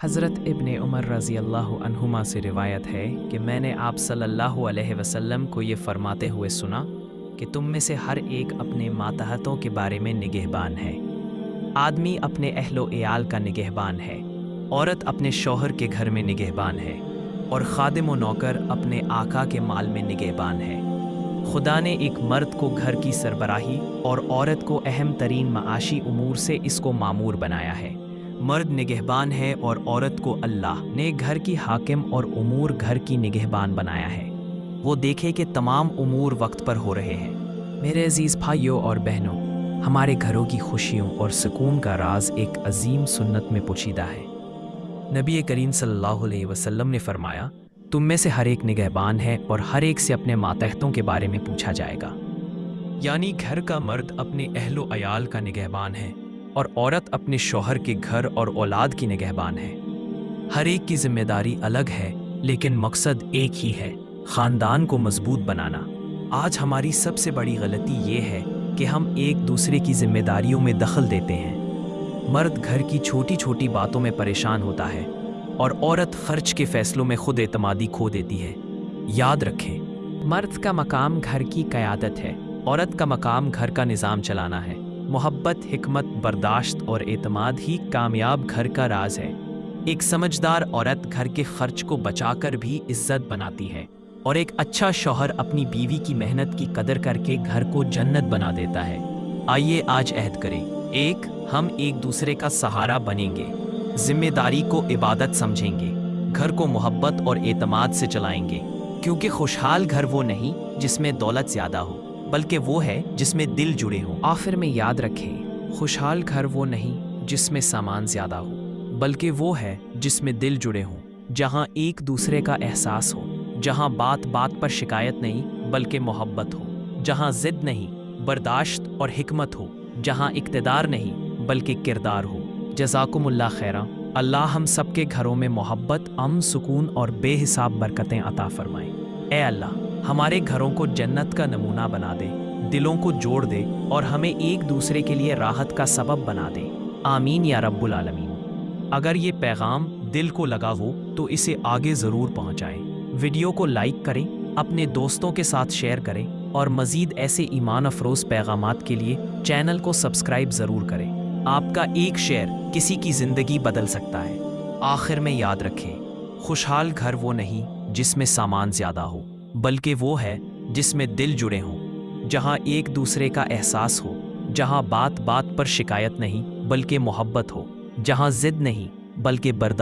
हज़रत इब्ने उमर रज़ी अल्लाह अन्हुमा से रिवायत है कि मैंने आप सल्लल्लाहु अलैहि वसल्लम को ये फरमाते हुए सुना कि तुम में से हर एक अपने मातहतों के बारे में निगहबान है। आदमी अपने अहलो एयाल का निगहबान है, औरत अपने शौहर के घर में निगहबान है और खादिम व नौकर अपने आका के माल में निगहबान है। खुदा ने एक मर्द को घर की सरबराही और औरत को अहम तरीन माशी उमूर से इसको मामूर बनाया है। मर्द निगहबान है और औरत को अल्लाह ने घर की हाकिम और उमूर घर की निगहबान बनाया है। वो देखे कि तमाम उमूर वक्त पर हो रहे हैं। मेरे अजीज़ भाइयों और बहनों, हमारे घरों की खुशियों और सुकून का राज एक अजीम सुन्नत में पोशीदा है। नबी करीम सल्लल्लाहु अलैहि वसल्लम ने फरमाया, तुम में से हर एक निगहबान है और हर एक से अपने मातहतों के बारे में पूछा जाएगा। यानी घर का मर्द अपने अहलो अयाल का निगहबान है और औरत अपने शौहर के घर और औलाद की निगहबान है। हर एक की जिम्मेदारी अलग है, लेकिन मकसद एक ही है, ख़ानदान को मजबूत बनाना। आज हमारी सबसे बड़ी गलती ये है कि हम एक दूसरे की जिम्मेदारियों में दखल देते हैं। मर्द घर की छोटी छोटी बातों में परेशान होता है और औरत खर्च के फैसलों में खुद एतमादी खो देती है। याद रखें, मर्द का मकाम घर की क़यादत है, औरत का मकाम घर का निज़ाम चलाना है। मोहब्बत, हिकमत, बर्दाश्त और एतमाद ही कामयाब घर का राज है। एक समझदार औरत घर के खर्च को बचाकर भी इज्जत बनाती है और एक अच्छा शौहर अपनी बीवी की मेहनत की कदर करके घर को जन्नत बना देता है। आइए आज अहद करें, एक, हम एक दूसरे का सहारा बनेंगे, जिम्मेदारी को इबादत समझेंगे, घर को मोहब्बत और एतमाद से चलाएंगे, क्योंकि खुशहाल घर वो नहीं जिसमें दौलत ज़्यादा हो, बल्कि वो है जिसमें दिल जुड़े हों। आखिर में याद रखें, खुशहाल घर वो नहीं जिसमें सामान ज़्यादा हो, बल्कि वो है जिसमें दिल जुड़े हों, जहाँ एक दूसरे का एहसास हो, जहाँ बात बात पर शिकायत नहीं बल्कि मोहब्बत हो, जहाँ ज़िद नहीं बर्दाश्त और हिकमत हो, जहाँ इक़्तिदार नहीं बल्कि किरदार हो। जज़ाकुमुल्लाह खैरा। अल्लाह हम सब के घरों में मोहब्बत, अमन, सुकून और बेहिसाब बरकतें अता फरमाएं। ए अल्लाह, हमारे घरों को जन्नत का नमूना बना दे, दिलों को जोड़ दे और हमें एक दूसरे के लिए राहत का सबब बना दे। आमीन या रब्बुल आलमीन। अगर ये पैगाम दिल को लगा हो तो इसे आगे ज़रूर पहुँचाएं। वीडियो को लाइक करें, अपने दोस्तों के साथ शेयर करें और मज़ीद ऐसे ईमान अफरोज़ पैगामात के लिए चैनल को सब्सक्राइब ज़रूर करें। आपका एक शेयर किसी की ज़िंदगी बदल सकता है। आखिर में याद रखें, खुशहाल घर वो नहीं जिसमें सामान ज़्यादा हो, बल्कि वो है जिसमें दिल जुड़े हों, जहाँ एक दूसरे का एहसास हो, जहाँ बात बात पर शिकायत नहीं बल्कि मोहब्बत हो, जहाँ ज़िद नहीं बल्कि बर्दाश्त